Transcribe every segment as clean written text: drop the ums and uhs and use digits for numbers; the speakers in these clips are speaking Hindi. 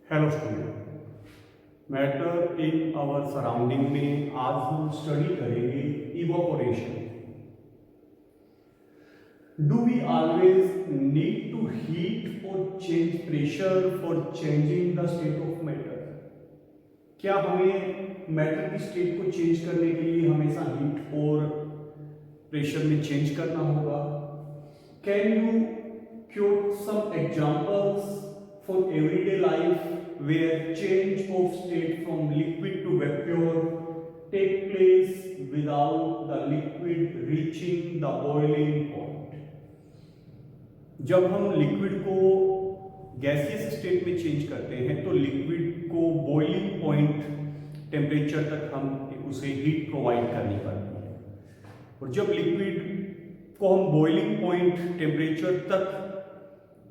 Hello student, matter in our surroundings में आज हम स्टडी करेंगे evaporation. Do we always need to heat और change pressure for changing the state of matter? क्या हमें मैटर की स्टेट को चेंज करने के लिए हमेशा हीट और प्रेशर में चेंज करना होगा? Can you quote some examples for everyday life where change of state from liquid to vapor take place without the liquid reaching the boiling point? जब हम लिक्विड को गैसियस स्टेट में चेंज करते हैं तो लिक्विड को बॉइलिंग पॉइंट टेम्परेचर तक हम उसे हीट प्रोवाइड करनी पड़ती है, और जब लिक्विड को हम बॉइलिंग पॉइंट टेम्परेचर तक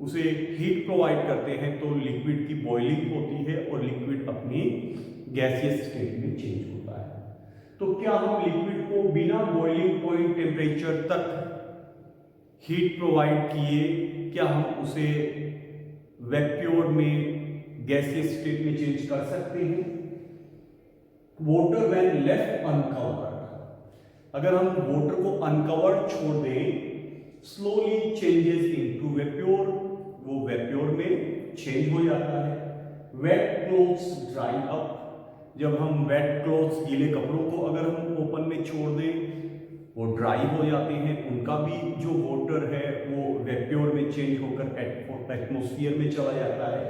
उसे हीट प्रोवाइड करते हैं तो लिक्विड की बॉइलिंग होती है और लिक्विड अपनी गैसियस स्टेट में चेंज होता है। तो क्या हम लिक्विड को बिना बॉइलिंग पॉइंट टेम्परेचर तक हीट प्रोवाइड किए क्या हम उसे वैक्यूम में गैसियस स्टेट में चेंज कर सकते हैं? वाटर व्हेन लेफ्ट अनकवर्ड, अगर हम वाटर को अनकवर्ड छोड़ दें, स्लोली चेंजेस इनटू वैक्यूम, वो वैक्यूम में चेंज हो जाता है। वेट क्लोथ्स ड्राई अप, जब हम वेट क्लोथ्स गीले कपड़ों को अगर हम ओपन में छोड़ दें वो ड्राई हो जाते हैं, उनका भी जो वाटर है वो वैक्यूम में चेंज होकर एटमॉस्फेयर में चला जाता है।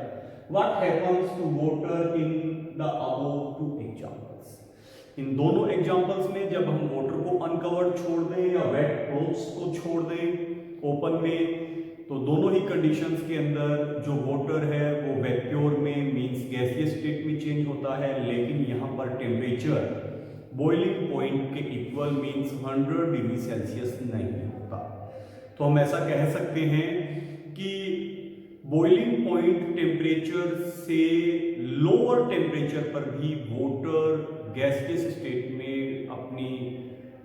What happens to water in the above two examples? इन दोनों एग्जांपल्स में जब हम वाटर को अनकवर्ड छोड़ दें या वेट क्लोथ्स को छोड़ दें ओपन में, तो दोनों ही कंडीशंस के अंदर जो वाटर है वो वैक्यूम में मींस गैसियस स्टेट में चेंज होता है, लेकिन यहाँ पर टेम्परेचर बॉइलिंग पॉइंट के इक्वल मींस 100 डिग्री सेल्सियस नहीं होता। तो हम ऐसा कह सकते हैं कि बॉइलिंग पॉइंट टेम्परेचर से लोअर टेम्परेचर पर भी वाटर गैसियस स्टेट में अपनी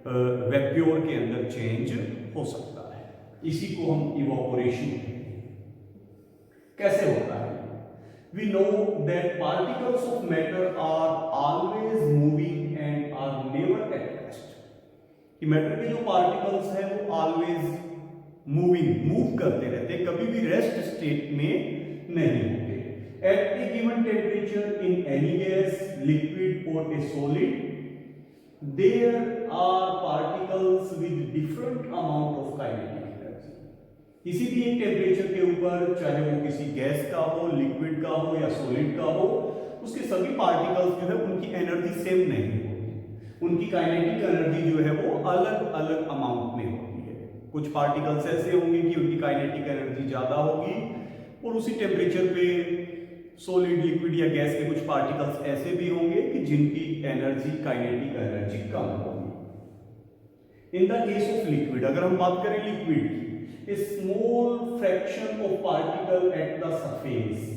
वैक्यूम के अंदर चेंज हो सकता है। इसी को हम इवापोरेशन कहते हैं। कैसे होता है? We know that particles of matter are always moving and are never at rest. कि मैटर के जो पार्टिकल्स हैं वो ऑलवेज मूव करते रहते हैं, कभी भी रेस्ट स्टेट में नहीं होते। At a given temperature in any gas, liquid और a solid, there are particles with different amount of kinetic energy. किसी भी एक टेम्परेचर के ऊपर, चाहे वो किसी गैस का हो, लिक्विड का हो या सॉलिड का हो, उसके सभी पार्टिकल्स जो है उनकी एनर्जी सेम नहीं होती। उनकी काइनेटिक एनर्जी जो है वो अलग अलग अमाउंट में होती है। कुछ पार्टिकल्स ऐसे होंगे कि उनकी काइनेटिक एनर्जी ज्यादा होगी, और उसी टेम्परेचर पे सॉलिड, लिक्विड या गैस के कुछ पार्टिकल्स ऐसे भी होंगे कि जिनकी एनर्जी, काइनेटिक एनर्जी कम होगी। In the case of liquid, अगर हम बात करें लिक्विड की, a small fraction of particle at the surface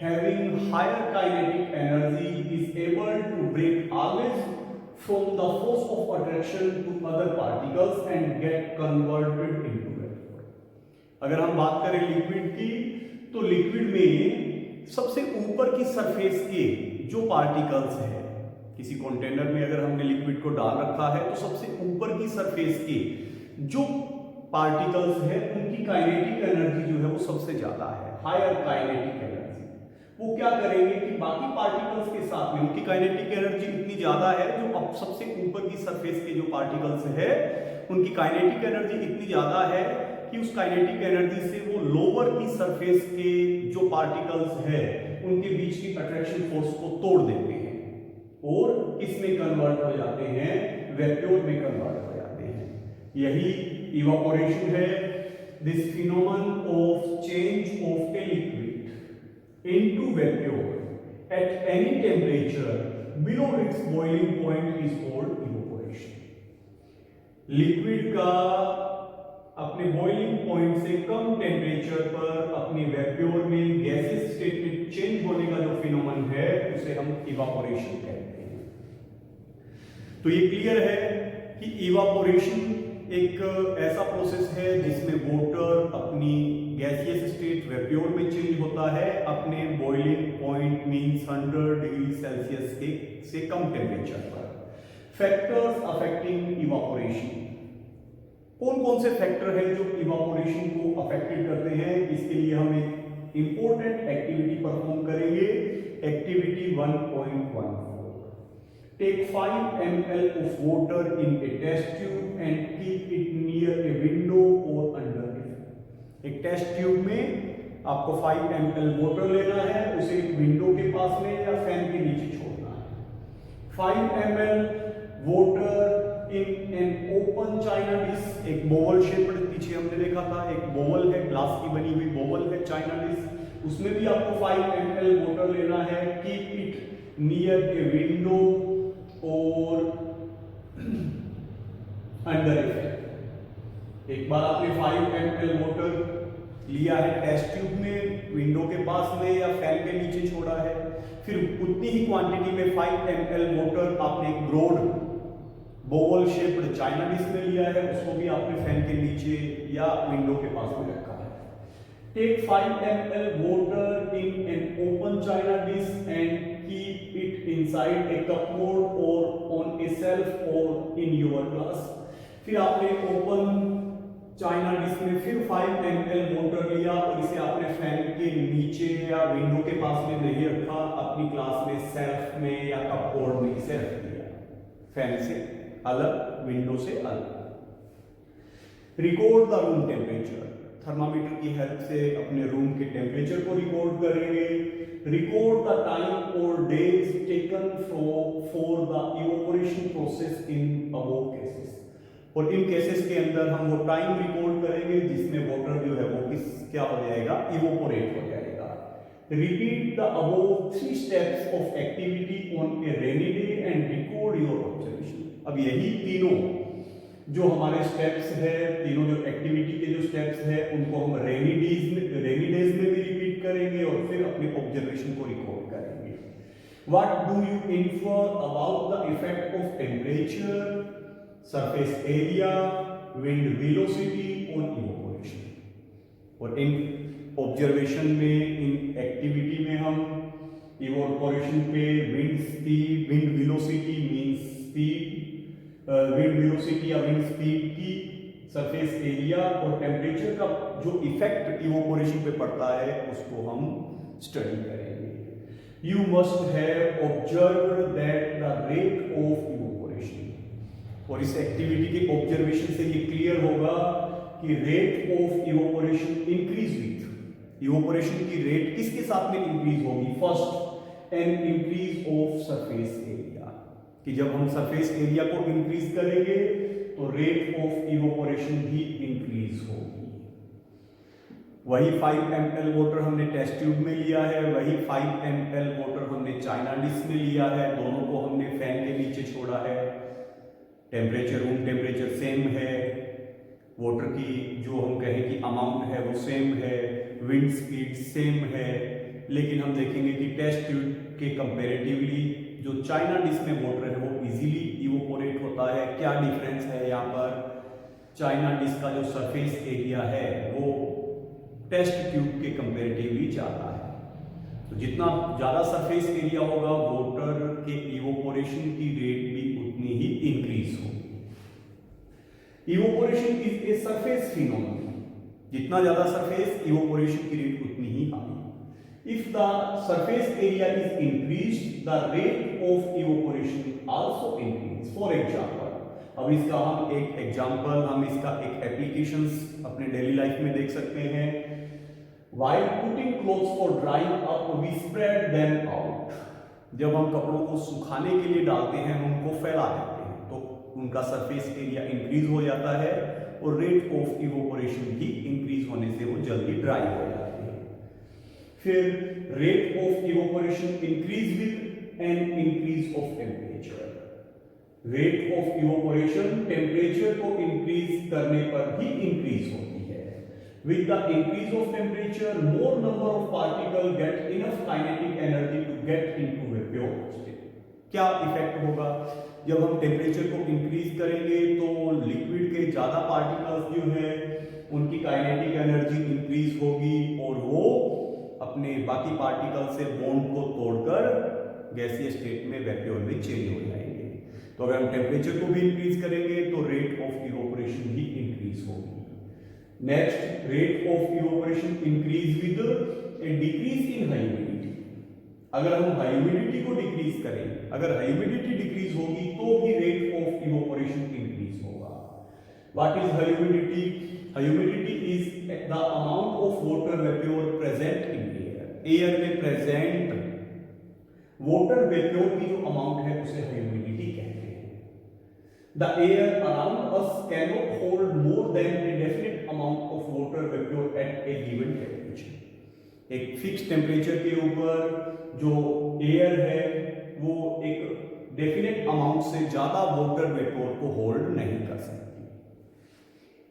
having higher kinetic energy is able to break always from the force of attraction to other particles and get converted into vacuum. अगर हम बात करें लिक्विड की, तो लिक्विड में सबसे ऊपर की सरफेस के जो पार्टिकल्स है, किसी कंटेनर में अगर हमने लिक्विड को डाल रखा है तो सबसे ऊपर की सरफेस के जो पार्टिकल्स है उनकी काइनेटिक एनर्जी जो है वो सबसे ज्यादा है, हायर काइनेटिक एनर्जी। वो क्या करेंगे कि बाकी पार्टिकल्स के साथ में उनकी काइनेटिक एनर्जी इतनी ज्यादा है, जो अब सबसे ऊपर की सरफेस के जो पार्टिकल्स है उनकी काइनेटिक एनर्जी इतनी ज्यादा है कि उस काइनेटिक एनर्जी से वो लोअर की सरफेस के जो पार्टिकल्स है उनके बीच की अट्रैक्शन फोर्स को तोड़ देते हैं और किसमें कन्वर्ट हो जाते हैं? वैक्यूम में कन्वर्ट हो जाते हैं। यही इवापोरेशन है। This phenomenon of change of a liquid into vacuum at any temperature below it's boiling point is called evaporation. Liquid का अपने बॉइलिंग पॉइंट से कम टेम्परेचर पर अपनी वैक्यूम में गैसियस स्टेट में चेंज होने का जो फिनोमेनन है उसे हम इवापोरेशन कहते हैं। तो ये क्लियर है कि इवापोरेशन एक ऐसा प्रोसेस है जिसमें वाटर अपनी गैसियस स्टेट वेप्योर में चेंज होता है अपने boiling point means 100 degree Celsius से कम टेम्परेचर पर। फैक्टर्स अफेक्टिंग इवापोरेशन, कौन कौन से फैक्टर हैं जो इवापोरेशन को अफेक्टेड करते हैं, इसके लिए हम एक इंपॉर्टेंट एक्टिविटी परफॉर्म करेंगे। Activity 1.14, take 5 ml of water in a test tube and keep it near a window or under it। एक टेस्ट ट्यूब में आपको 5 ml वाटर लेना है, उसे एक विंडो के पास में या फैन के नीचे छोड़ना है। 5 ml water in an open china dish, एक बोवल शेप्ड, पीछे हमने देखा था एक बोवल है, ग्लास की बनी हुई बोवल है चाइना डिश, उसमें भी आपको 5 ml वाटर लेना है। Keep it near a window और अंडर ए फैन। एक बार आपने 5 ml वाटर लिया है टेस्ट ट्यूब में, विंडो के पास में या फैन के नीचे छोड़ा है, फिर उतनी ही क्वांटिटी में 5 ml वाटर आपने एक broad bowl shaped china dish में लिया है, उसको भी आपने फैन के नीचे या विंडो के पास में रखा है। Take 5 ml water in an open china dish and keep it inside a cupboard or on a shelf or in your glass। फिर आपने ओपन चाइना डिश में फिर 5 ml वाटर लिया और इसे आपने फैन के नीचे या विंडो के पास में नहीं रखा, अपनी ग्लास में, सेल्फ में या कपबोर्ड में इसे रख दिया, फैन से अलग, विंडो से अलग। Record the room temperature, thermometer की हेल्प से अपने रूम के टेम्परेचर को रिकॉर्ड करेंगे। रिकॉर्ड द टाइम और days taken for the evaporation process in above cases, और इन केसेस के अंदर हम वो टाइम रिकॉर्ड करेंगे जिसमें वाटर जो है वो क्या हो जाएगा, इवोपोरेट हो जाएगा। Repeat the above 3 steps of activity on A rainy day and record your observation. अब यही तीनों जो हमारे स्टेप्स है, तीनों जो एक्टिविटी के जो स्टेप्स है, उनको हम रेनी डेज में भी रिपीट करेंगे और फिर अपने ऑब्जर्वेशन को रिकॉर्ड करेंगे। What do you infer about the effect of temperature, surface area, wind velocity on evaporation. और इन ऑब्जर्वेशन में, इन एक्टिविटी में हम इवोपोरेशन पे wind speed, wind velocity means speed, wind velocity या विंड स्पीड की, सरफेस एरिया और टेम्परेचर का जो इफेक्ट इवोपोरेशन पे पड़ता है उसको हम स्टडी करेंगे। You must have observe that the rate of evaporation, और इस एक्टिविटी के ऑब्जर्वेशन से ये क्लियर होगा कि rate of evaporation increase with, evaporation की रेट किसके साथ में इंक्रीज होगी, first N increase of surface area, कि जब हम सरफेस एरिया को इंक्रीज करेंगे तो रेट ऑफ इवोपोरेशन भी इंक्रीज होगी। वही 5 ml वाटर हमने टेस्ट ट्यूब में लिया है, वही 5 ml वाटर हमने चाइना डिश में लिया है, दोनों को हमने फैन के नीचे छोड़ा है, टेम्परेचर, रूम टेम्परेचर सेम है, वाटर की जो हम कहें कि अमाउंट है वो सेम है, विंड स्पीड सेम है, लेकिन हम देखेंगे कि टेस्ट ट्यूब के कंपैरेटिवली जो चाइना डिश में वाटर है वो इजीली इवोपोरेट होता है। क्या डिफरेंस है यहाँ पर, चाइना डिश का जो सरफेस एरिया है वो टेस्ट ट्यूब के कंपैरेटिवली ज़्यादा है, तो जितना ज़्यादा सरफेस एरिया होगा वाटर के इवोपोरेशन की रेट भी उतनी ही इंक्रीज होगी। Evaporation is a surface phenomenon, जितना ज़्यादा सरफेस, इवोपोरेशन की रेट उतनी ही high. If the surface area is increased, the rate of evaporation also increase. For example, अब इसका हम एक एग्जाम्पल, हम इसका एक एप्लीकेशंस अपने डेली लाइफ में देख सकते हैं। While putting clothes for drying up, we spread them out. जब हम कपड़ों को सुखाने के लिए डालते हैं, हम उनको फैला देते हैं, तो उनका सरफेस एरिया इंक्रीज हो जाता है और रेट ऑफ इवोपोरेशन भी इंक्रीज होने से वो जल्दी ड्राई हो जाती है। फिर rate of evaporation increase with an increase of temperature, rate of evaporation temperature को इंक्रीज करने पर भी इंक्रीज होती है। With the increase of temperature more number of particle get enough kinetic energy to get into vapour state. क्या इफेक्ट होगा, जब हम टेम्परेचर को इंक्रीज करेंगे तो लिक्विड के ज़्यादा पार्टिकल्स जो है उनकी काइनेटिक एनर्जी इंक्रीज होगी और वो अपने बाकी पार्टिकल से बॉन्ड को तोड़कर गैसीय स्टेट में वैक्यूम में चेंज हो जाएंगे। तो अगर हम टेम्परेचर को भी इंक्रीज करेंगे तो रेट ऑफ इवोपोरेशन भी इंक्रीज होगी। Next, rate of evaporation increase with A decrease in humidity. अगर हम ह्यूमिडिटी को डिक्रीज करें, अगर ह्यूमिडिटी डिक्रीज होगी तो भी रेट ऑफ इवोपोरेशन इंक्रीज होगा। What is humidity? Humidity is the amount of water vapour present in air. Air में प्रेजेंट वाटर वेप्योर की जो अमाउंट है उसे ह्यूमिडिटी कहते हैं। The air around us cannot hold more than a definite amount of water vapor at a given temperature. एक फिक्स टेम्परेचर के ऊपर जो एयर है वो एक डेफिनेट अमाउंट से ज्यादा वाटर वेपोर को होल्ड नहीं कर सकती।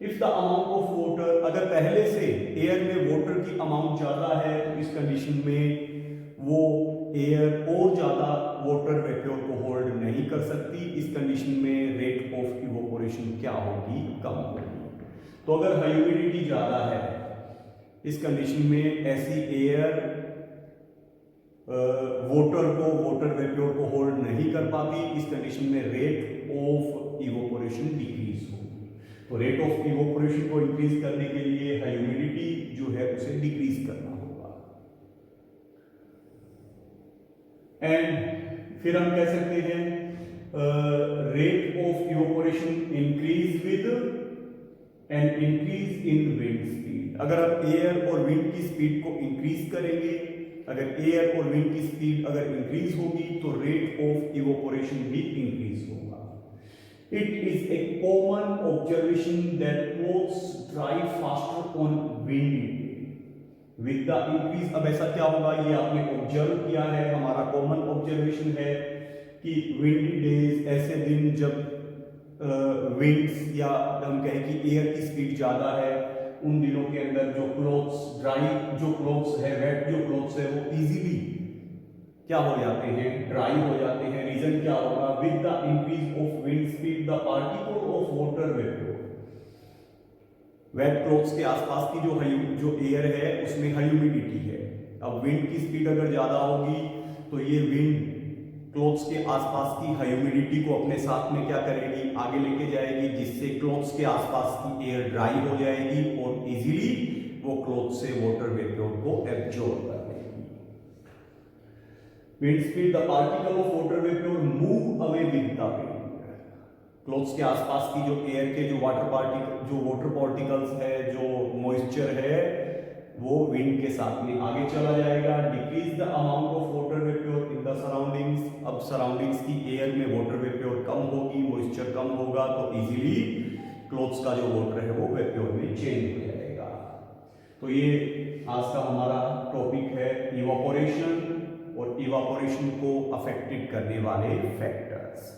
If the amount of water, अगर पहले से एयर में वाटर की अमाउंट ज्यादा है तो इस कंडीशन में वो एयर और ज्यादा वाटर वेपोर को होल्ड नहीं कर सकती। इस कंडीशन में रेट ऑफ इवोपोरेशन क्या होगी? कम होगी। तो अगर ह्यूमिडिटी ज्यादा है इस कंडीशन में ऐसी एयर वाटर वेपोर को होल्ड नहीं कर पाती। इस कंडीशन में रेट ऑफ इवोपोरेशन डिक्रीज होगी। तो रेट ऑफ इवोपोरेशन को इंक्रीज करने के लिए ह्यूमिडिटी जो है उसे डिक्रीज करना होगा। एंड फिर हम कह सकते हैं rate of evaporation increase with an increase in wind speed. अगर आप एयर और विंड की स्पीड को इंक्रीज करेंगे, अगर एयर और विंड की स्पीड अगर इंक्रीज होगी तो रेट ऑफ इवोपोरेशन भी इंक्रीज होगा। It is a common observation that clothes dry faster on windy with the increase. अब ऐसा क्या होगा, ये आपने ऑब्जर्व किया है, हमारा कॉमन ऑब्जर्वेशन है कि विंडी डेज, ऐसे दिन जब विंड्स या हम कहें कि एयर की स्पीड ज्यादा है, उन दिनों के अंदर जो क्लोथ्स ड्राई जो क्लोथ्स है, वेट जो क्लोथ्स है वो इजीली क्या हो जाते हैं, ड्राई हो जाते हैं। रीजन क्या होगा? With the increase of wind speed the particle of water vapour, wet clothes के आसपास की जो एयर है उसमें ह्यूमिडिटी है। अब विंड की स्पीड अगर ज्यादा होगी तो ये विंड क्लोथ्स के आसपास की ह्यूमिडिटी को अपने साथ में क्या करेगी? आगे लेके जाएगी, जिससे क्लोथ्स के आसपास की एयर ड्राई हो जाएगी और इजीली वो क्लोथ से वाटर वेपोर को एब्जॉर्ब कर लेगी। Wind speed the particle of water vapour move away with the wind. Clothes के आसपास की जो एयर के जो वाटर पार्टिकल्स है, जो मॉइस्चर है, वो विंड के साथ में आगे चला जाएगा। Decrease the amount of water vapour in the surroundings. अब सराउंडिंग्स की एयर में वाटर वेपोर कम होगी, मॉइस्चर कम होगा, तो इजीली क्लोथ्स का जो वाटर है वो वेपोर में चेंज हो जाएगा। तो ये आज का हमारा टॉपिक है इवापोरेशन और इवापोरेशन को अफेक्टेड करने वाले फैक्टर्स।